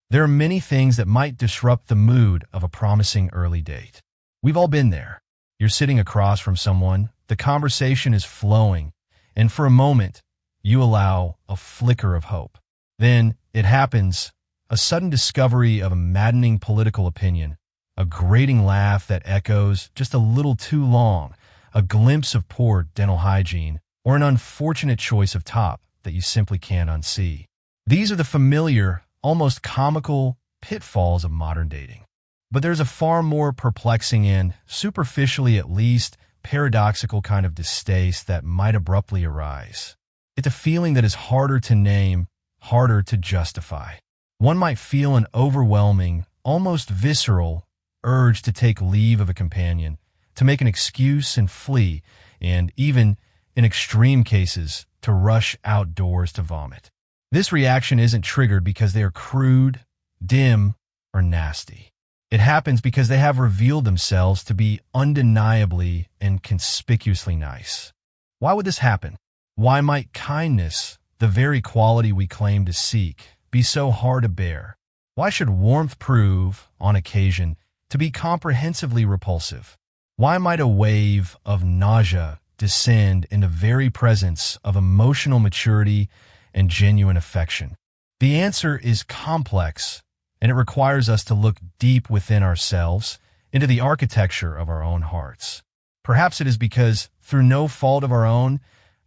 There are many things that might disrupt the mood of a promising early date. We've all been there. You're sitting across from someone, the conversation is flowing, and for a moment, you allow a flicker of hope. Then it happens, a sudden discovery of a maddening political opinion, a grating laugh that echoes just a little too long, a glimpse of poor dental hygiene, or an unfortunate choice of top that you simply can't unsee. These are the familiar, almost comical pitfalls of modern dating. But there's a far more perplexing and, superficially at least, paradoxical kind of distaste that might abruptly arise. It's a feeling that is harder to name, harder to justify. One might feel an overwhelming, almost visceral, urge to take leave of a companion, to make an excuse and flee, and even, in extreme cases, to rush outdoors to vomit. This reaction isn't triggered because they are crude, dim, or nasty. It happens because they have revealed themselves to be undeniably and conspicuously nice. Why would this happen? Why might kindness, the very quality we claim to seek, be so hard to bear? Why should warmth prove, on occasion, to be comprehensively repulsive? Why might a wave of nausea descend in the very presence of emotional maturity and genuine affection? The answer is complex, and it requires us to look deep within ourselves, into the architecture of our own hearts. Perhaps it is because, through no fault of our own,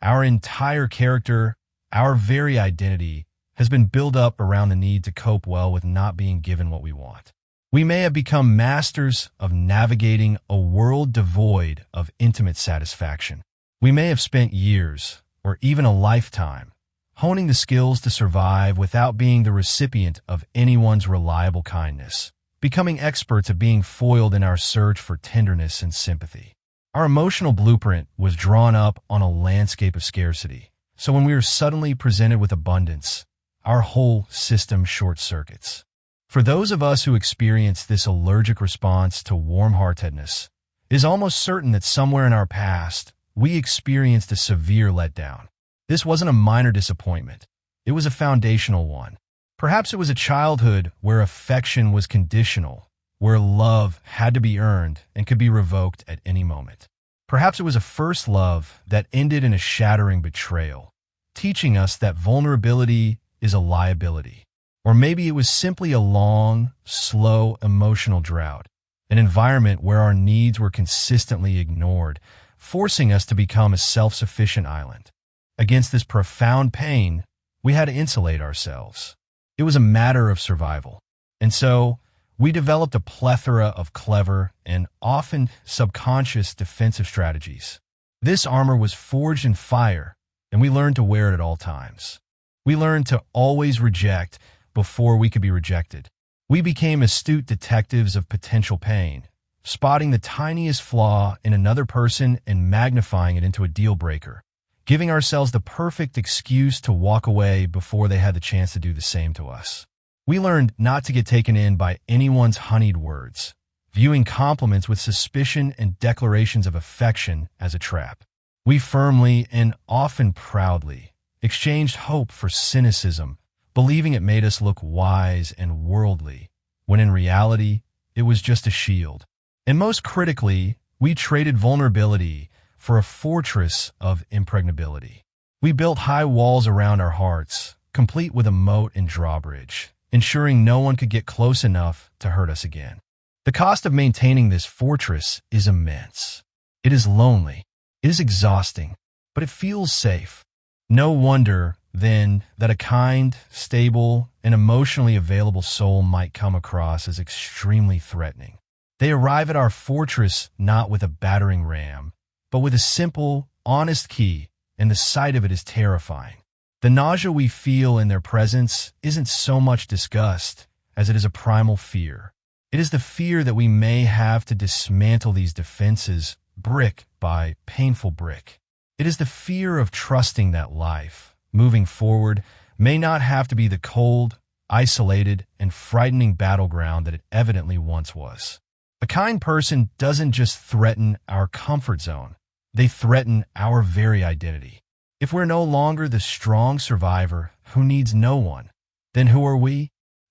our entire character, our very identity, has been built up around the need to cope well with not being given what we want. We may have become masters of navigating a world devoid of intimate satisfaction. We may have spent years, or even a lifetime, honing the skills to survive without being the recipient of anyone's reliable kindness, becoming experts at being foiled in our search for tenderness and sympathy. Our emotional blueprint was drawn up on a landscape of scarcity, so when we are suddenly presented with abundance, our whole system short-circuits. For those of us who experience this allergic response to warm-heartedness, it is almost certain that somewhere in our past, we experienced a severe letdown. This wasn't a minor disappointment. It was a foundational one. Perhaps it was a childhood where affection was conditional, where love had to be earned and could be revoked at any moment. Perhaps it was a first love that ended in a shattering betrayal, teaching us that vulnerability is a liability. Or maybe it was simply a long, slow emotional drought, an environment where our needs were consistently ignored, forcing us to become a self-sufficient island. Against this profound pain, we had to insulate ourselves. It was a matter of survival. And so, we developed a plethora of clever and often subconscious defensive strategies. This armor was forged in fire, and we learned to wear it at all times. We learned to always reject before we could be rejected. We became astute detectives of potential pain, spotting the tiniest flaw in another person and magnifying it into a deal breaker, giving ourselves the perfect excuse to walk away before they had the chance to do the same to us. We learned not to get taken in by anyone's honeyed words, viewing compliments with suspicion and declarations of affection as a trap. We firmly and often proudly exchanged hope for cynicism, believing it made us look wise and worldly, when in reality, it was just a shield. And most critically, we traded vulnerability for a fortress of impregnability. We built high walls around our hearts, complete with a moat and drawbridge, ensuring no one could get close enough to hurt us again. The cost of maintaining this fortress is immense. It is lonely, it is exhausting, but it feels safe. No wonder, then, that a kind, stable, and emotionally available soul might come across as extremely threatening. They arrive at our fortress not with a battering ram, but with a simple, honest key, and the sight of it is terrifying. The nausea we feel in their presence isn't so much disgust as it is a primal fear. It is the fear that we may have to dismantle these defenses brick by painful brick. It is the fear of trusting that life, moving forward, may not have to be the cold, isolated, and frightening battleground that it evidently once was. A kind person doesn't just threaten our comfort zone. They threaten our very identity. If we're no longer the strong survivor who needs no one, then who are we?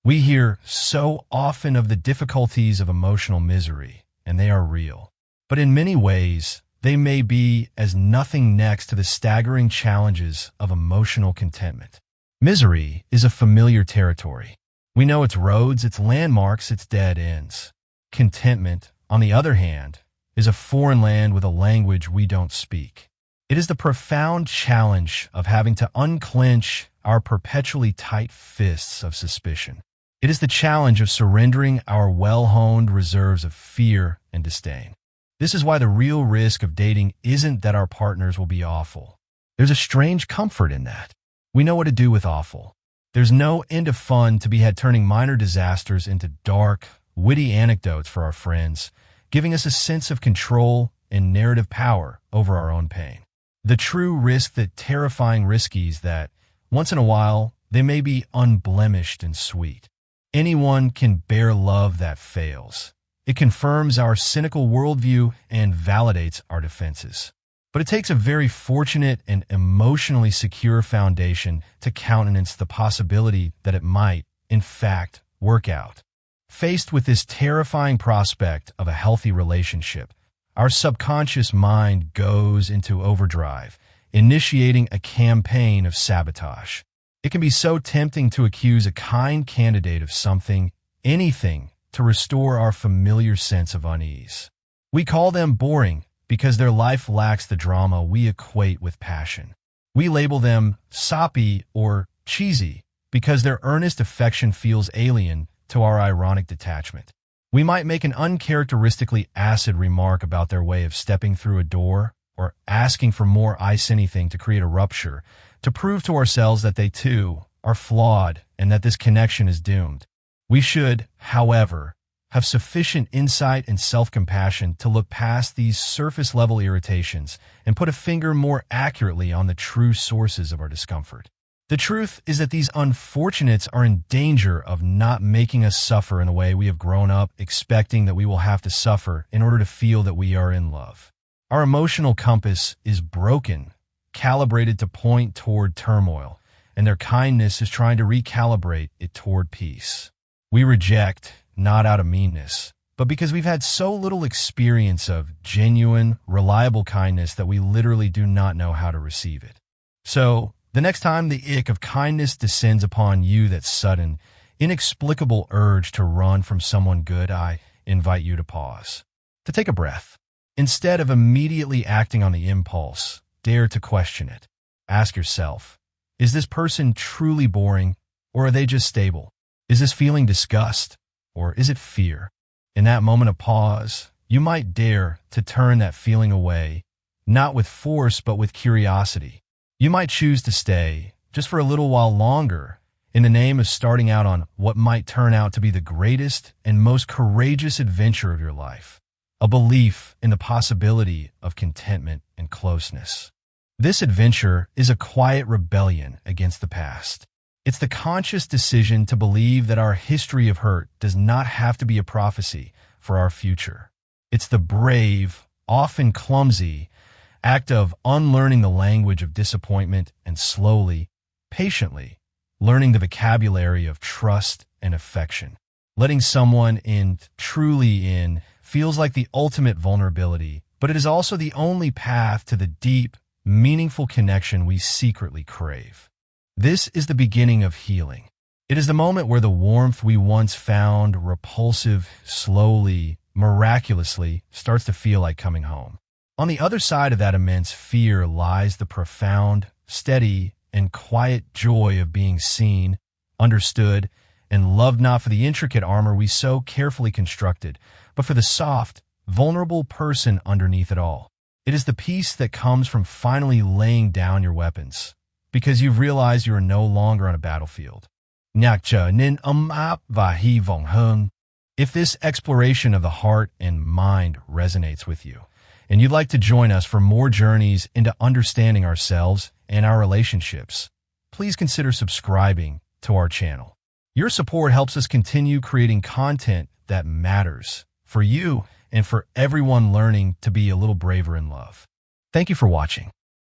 We hear so often of the difficulties of emotional misery, and they are real. But in many ways, they may be as nothing next to the staggering challenges of emotional contentment. Misery is a familiar territory. We know its roads, its landmarks, its dead ends. Contentment, on the other hand, is a foreign land with a language we don't speak. It is the profound challenge of having to unclench our perpetually tight fists of suspicion. It is the challenge of surrendering our well-honed reserves of fear and disdain. This is why the real risk of dating isn't that our partners will be awful. There's a strange comfort in that. We know what to do with awful. There's no end of fun to be had turning minor disasters into dark, witty anecdotes for our friends, giving us a sense of control and narrative power over our own pain. The true risk, that terrifying riskies that, once in a while, they may be unblemished and sweet. Anyone can bear love that fails. It confirms our cynical worldview and validates our defenses. But it takes a very fortunate and emotionally secure foundation to countenance the possibility that it might, in fact, work out. Faced with this terrifying prospect of a healthy relationship, our subconscious mind goes into overdrive, initiating a campaign of sabotage. It can be so tempting to accuse a kind candidate of something, anything, to restore our familiar sense of unease. We call them boring because their life lacks the drama we equate with passion. We label them soppy or cheesy because their earnest affection feels alien to our ironic detachment. We might make an uncharacteristically acid remark about their way of stepping through a door or asking for more ice anything to create a rupture, to prove to ourselves that they too are flawed and that this connection is doomed. We should, however, have sufficient insight and self-compassion to look past these surface-level irritations and put a finger more accurately on the true sources of our discomfort. The truth is that these unfortunates are in danger of not making us suffer in the way we have grown up expecting that we will have to suffer in order to feel that we are in love. Our emotional compass is broken, calibrated to point toward turmoil, and their kindness is trying to recalibrate it toward peace. We reject, not out of meanness, but because we've had so little experience of genuine, reliable kindness that we literally do not know how to receive it. So, the next time the ick of kindness descends upon you, that sudden, inexplicable urge to run from someone good, I invite you to pause, to take a breath. Instead of immediately acting on the impulse, dare to question it. Ask yourself, is this person truly boring, or are they just stable? Is this feeling disgust, or is it fear? In that moment of pause, you might dare to turn that feeling away, not with force but with curiosity. You might choose to stay, just for a little while longer, in the name of starting out on what might turn out to be the greatest and most courageous adventure of your life. A belief in the possibility of contentment and closeness. This adventure is a quiet rebellion against the past. It's the conscious decision to believe that our history of hurt does not have to be a prophecy for our future. It's the brave, often clumsy, act of unlearning the language of disappointment and slowly, patiently, learning the vocabulary of trust and affection. Letting someone in, truly in, feels like the ultimate vulnerability, but it is also the only path to the deep, meaningful connection we secretly crave. This is the beginning of healing. It is the moment where the warmth we once found repulsive slowly, miraculously starts to feel like coming home. On the other side of that immense fear lies the profound, steady, and quiet joy of being seen, understood, and loved, not for the intricate armor we so carefully constructed, but for the soft, vulnerable person underneath it all. It is the peace that comes from finally laying down your weapons, because you've realized you are no longer on a battlefield. If this exploration of the heart and mind resonates with you, and you'd like to join us for more journeys into understanding ourselves and our relationships, please consider subscribing to our channel. Your support helps us continue creating content that matters for you and for everyone learning to be a little braver in love. Thank you for watching.